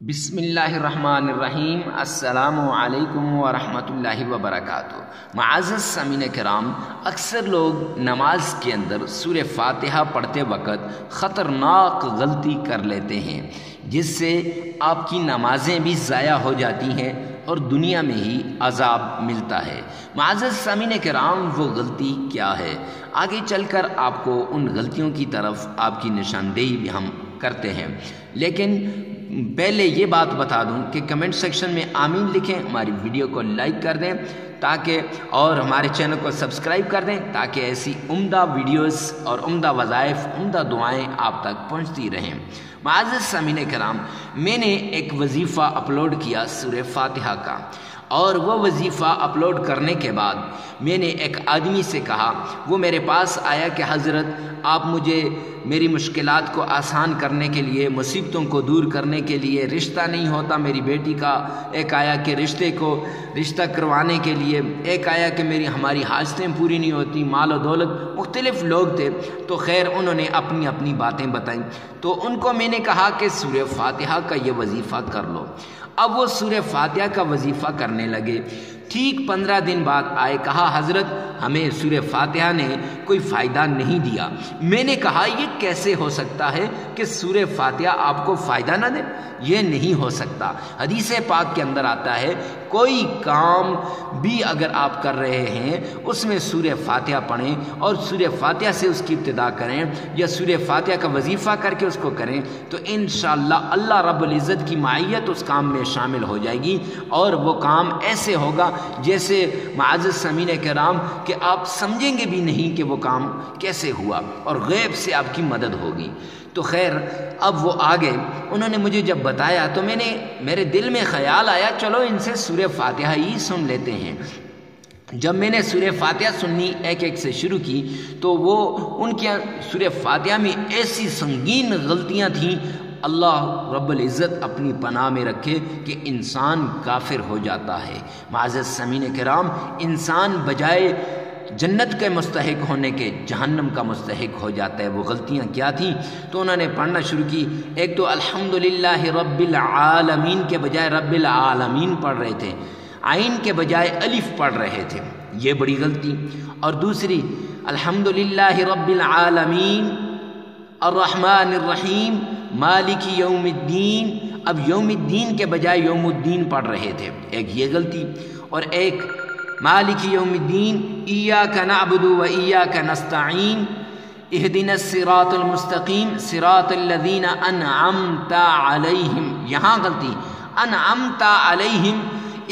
بسم اللہ الرحمن الرحیم۔ السلام علیکم ورحمۃ اللہ وبرکاتہ۔ معزز سامعین کرام، اکثر لوگ نماز کے اندر سورہ فاتحہ پڑھتے وقت خطرناک غلطی کر لیتے ہیں، جس سے آپ کی نمازیں بھی ضائع ہو جاتی ہیں اور دنیا میں ہی عذاب ملتا ہے۔ معزز سامعین کرام، وہ غلطی کیا ہے؟ آگے چل کر آپ کو ان غلطیوں کی طرف آپ کی نشاندہی بھی ہم کرتے ہیں، لیکن پہلے یہ بات بتا دوں کہ کمنٹ سیکشن میں آمین لکھیں، ہماری ویڈیو کو لائک کر دیں اور ہمارے چینل کو سبسکرائب کر دیں تاکہ ایسی عمدہ ویڈیوز اور عمدہ وظائف، عمدہ دعائیں آپ تک پہنچتی رہیں۔ معزز سامعین کرام، میں نے ایک وظیفہ اپلوڈ کیا سورہ فاتحہ کا، اور وہ وظیفہ اپلوڈ کرنے کے بعد میں نے ایک آدمی سے کہا، وہ میرے پاس آیا کہ حضرت آپ مجھے میری مشکلات کو آسان کرنے کے لیے، مصیبتوں کو دور کرنے کے لیے، رشتہ نہیں ہوتا میری بیٹی کا، ایک آیا کہ رشتہ کروانے کے لیے، ایک آیا کہ ہماری حاجتیں پوری نہیں ہوتی، مال و دولت، مختلف لوگ تھے، تو خیر انہوں نے اپنی اپنی باتیں بتائیں، تو ان کو میں نے کہا کہ سورہ فاتحہ کا یہ وظیفہ کر لو۔ اب وہ سورہ فاتحہ کا وظیفہ کرنے لگے۔ ٹھیک 15 دن بعد آئے، کہا حضرت ہمیں سورہ فاتحہ نے کوئی فائدہ نہیں دیا۔ میں نے کہا یہ کیسے ہو سکتا ہے کہ سورہ فاتحہ آپ کو فائدہ نہ دے؟ یہ نہیں ہو سکتا۔ حدیث پاک کے اندر آتا ہے کوئی کام بھی اگر آپ کر رہے ہیں اس میں سورہ فاتحہ پڑھیں اور سورہ فاتحہ سے اس کی ابتدا کریں، یا سورہ فاتحہ کا وظیفہ کر کے اس کو کریں، تو انشاءاللہ اللہ رب العزت کی معیت اس کام میں شامل ہو جائے گی، اور وہ کام ایسے ہوگا جیسے معزز سامعین کرام کہ آپ سمجھیں گے بھی نہیں کہ وہ کام کیسے ہوا، اور غیب سے آپ کی مدد ہوگی۔ تو خیر اب وہ آگے، انہوں نے مجھے جب بتایا تو میرے دل میں خیال آیا چلو ان سے سورہ فاتحہ ہی سن لیتے ہیں۔ جب میں نے سورہ فاتحہ سننی ایک ایک سے شروع کی تو وہ ان کے سورہ فاتحہ میں ایسی سنگین غلطیاں تھیں، اللہ رب العزت اپنی پناہ میں رکھے کہ انسان کافر ہو جاتا ہے۔ معزز سامعین کرام، انسان بجائے جنت کے مستحق ہونے کے جہنم کا مستحق ہو جاتا ہے۔ وہ غلطیاں کیا تھیں؟ تو انہوں نے پڑھنا شروع کی۔ ایک تو الحمدللہ رب العالمین کے بجائے رب العالمین پڑھ رہے تھے، عین کے بجائے الف پڑھ رہے تھے، یہ بڑی غلطی۔ اور دوسری الحمدللہ رب العالمین الرحمن الرحیم مالک یوم الدین، اب یوم الدین کے بجائے یوم الدین پڑھ رہے تھے، ایک یہ غلطی۔ اور ایک مالک یوم الدین ایاک نعبد و ایاک نستعین اہدنا الصراط المستقیم صراط الذین انعمت علیہم، یہاں غلطی، انعمت علیہم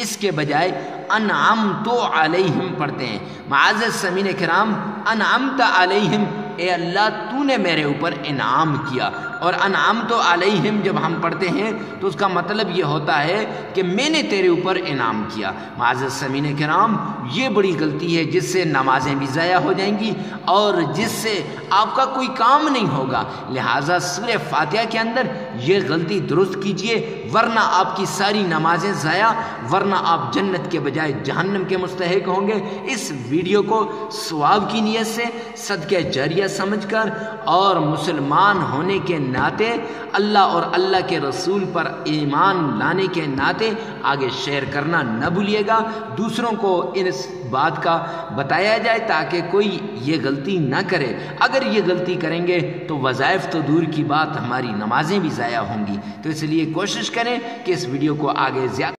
اس کے بجائے انعمت علیہم پڑھتے ہیں۔ معزز سامعین کرام، انعمت علیہم، اے اللہ تو نے میرے اوپر انعام کیا، اور انعمت علیہم جب ہم پڑھتے ہیں تو اس کا مطلب یہ ہوتا ہے کہ میں نے تیرے اوپر انعام کیا۔ معزز سامعین کرام، یہ بڑی غلطی ہے جس سے نمازیں بھی ضائع ہو جائیں گی اور جس سے آپ کا کوئی کام نہیں ہوگا۔ لہٰذا سورہ فاتحہ کے اندر یہ غلطی درست کیجئے، ورنہ آپ کی ساری نمازیں ضائع، ورنہ آپ جنت کے بجائے جہنم کے مستحق ہوں گے۔ اس ویڈیو کو ثواب کی نیت سے، صدقہ جاریہ سمجھ کر اور مسلمان ہونے کے ناطے، اللہ اور اللہ کے رسول پر ایمان لانے کے ناطے آگے شیئر کرنا نہ بھولیے گا، دوسروں کو اس بات کا بتایا جائے تاکہ کوئی یہ غلطی نہ کرے۔ اگر یہ غلطی کریں گے تو وظائف تو دور کی بات، ہماری نمازیں بھی ضائع ہوں گی۔ تو اس لیے کوشش کریں کہ اس ویڈیو کو آگے زیادہ